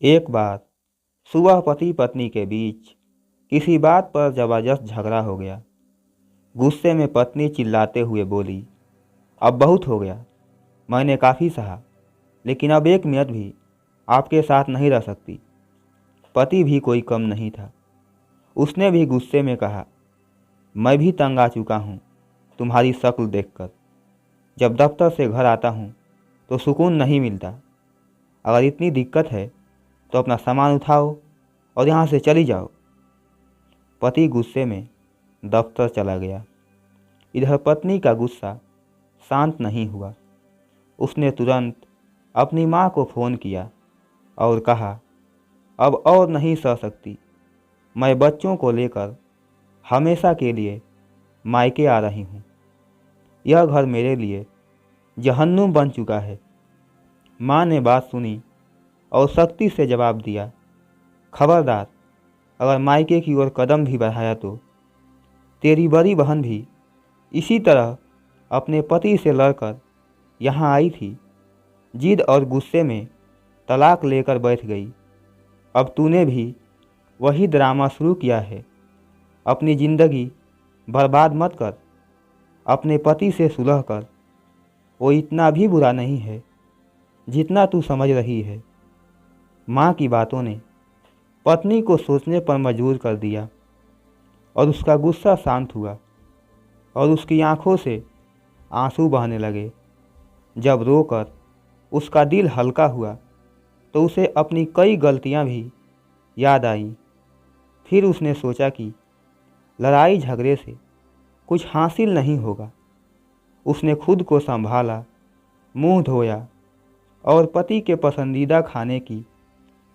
एक बार सुबह पति पत्नी के बीच किसी बात पर जबरदस्त झगड़ा हो गया। गुस्से में पत्नी चिल्लाते हुए बोली, अब बहुत हो गया, मैंने काफ़ी सहा, लेकिन अब एक मिनट भी आपके साथ नहीं रह सकती। पति भी कोई कम नहीं था। उसने भी गुस्से में कहा, मैं भी तंग आ चुका हूँ तुम्हारी शक्ल देखकर। जब दफ्तर से घर आता हूँ तो सुकून नहीं मिलता। अगर इतनी दिक्कत है तो अपना सामान उठाओ और यहाँ से चली जाओ। पति गुस्से में दफ्तर चला गया। इधर पत्नी का गुस्सा शांत नहीं हुआ। उसने तुरंत अपनी माँ को फ़ोन किया और कहा, अब और नहीं सह सकती, मैं बच्चों को लेकर हमेशा के लिए मायके आ रही हूँ। यह घर मेरे लिए जहन्नुम बन चुका है। माँ ने बात सुनी और सख्ती से जवाब दिया, खबरदार, अगर मायके की ओर कदम भी बढ़ाया तो तेरी बड़ी बहन भी इसी तरह अपने पति से लड़कर यहाँ आई थी। जिद और गुस्से में तलाक लेकर बैठ गई। अब तूने भी वही ड्रामा शुरू किया है। अपनी ज़िंदगी बर्बाद मत कर। अपने पति से सुलह कर। वो इतना भी बुरा नहीं है जितना तू समझ रही है। माँ की बातों ने पत्नी को सोचने पर मजबूर कर दिया और उसका गुस्सा शांत हुआ और उसकी आंखों से आंसू बहने लगे। जब रोकर उसका दिल हल्का हुआ तो उसे अपनी कई गलतियां भी याद आई। फिर उसने सोचा कि लड़ाई झगड़े से कुछ हासिल नहीं होगा। उसने खुद को संभाला, मुंह धोया और पति के पसंदीदा खाने की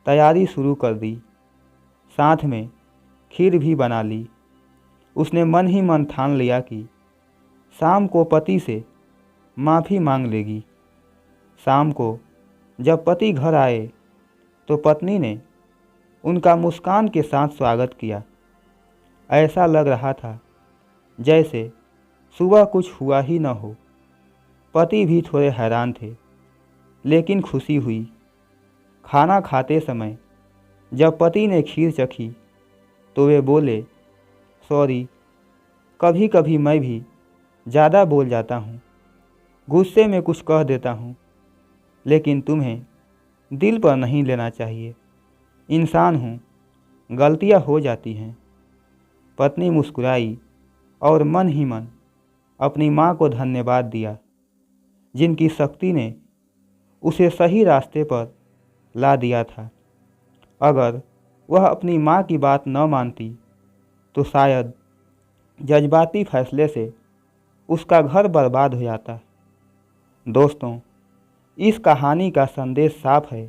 तैयारी शुरू कर दी। साथ में खीर भी बना ली। उसने मन ही मन ठान लिया कि शाम को पति से माफ़ी मांग लेगी। शाम को जब पति घर आए तो पत्नी ने उनका मुस्कान के साथ स्वागत किया। ऐसा लग रहा था जैसे सुबह कुछ हुआ ही न हो। पति भी थोड़े हैरान थे, लेकिन खुशी हुई। खाना खाते समय जब पति ने खीर चखी तो वे बोले, सॉरी, कभी कभी मैं भी ज़्यादा बोल जाता हूँ, गुस्से में कुछ कह देता हूँ, लेकिन तुम्हें दिल पर नहीं लेना चाहिए। इंसान हूँ, गलतियाँ हो जाती हैं। पत्नी मुस्कुराई और मन ही मन अपनी माँ को धन्यवाद दिया, जिनकी शक्ति ने उसे सही रास्ते पर ला दिया था। अगर वह अपनी माँ की बात न मानती तो शायद जज्बाती फैसले से उसका घर बर्बाद हो जाता। दोस्तों, इस कहानी का संदेश साफ है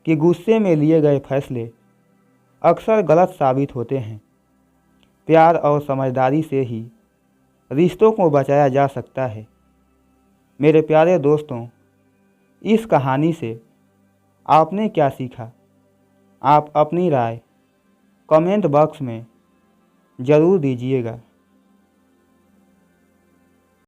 कि गुस्से में लिए गए फैसले अक्सर गलत साबित होते हैं। प्यार और समझदारी से ही रिश्तों को बचाया जा सकता है। मेरे प्यारे दोस्तों, इस कहानी से आपने क्या सीखा? आप अपनी राय कमेंट बॉक्स में ज़रूर दीजिएगा।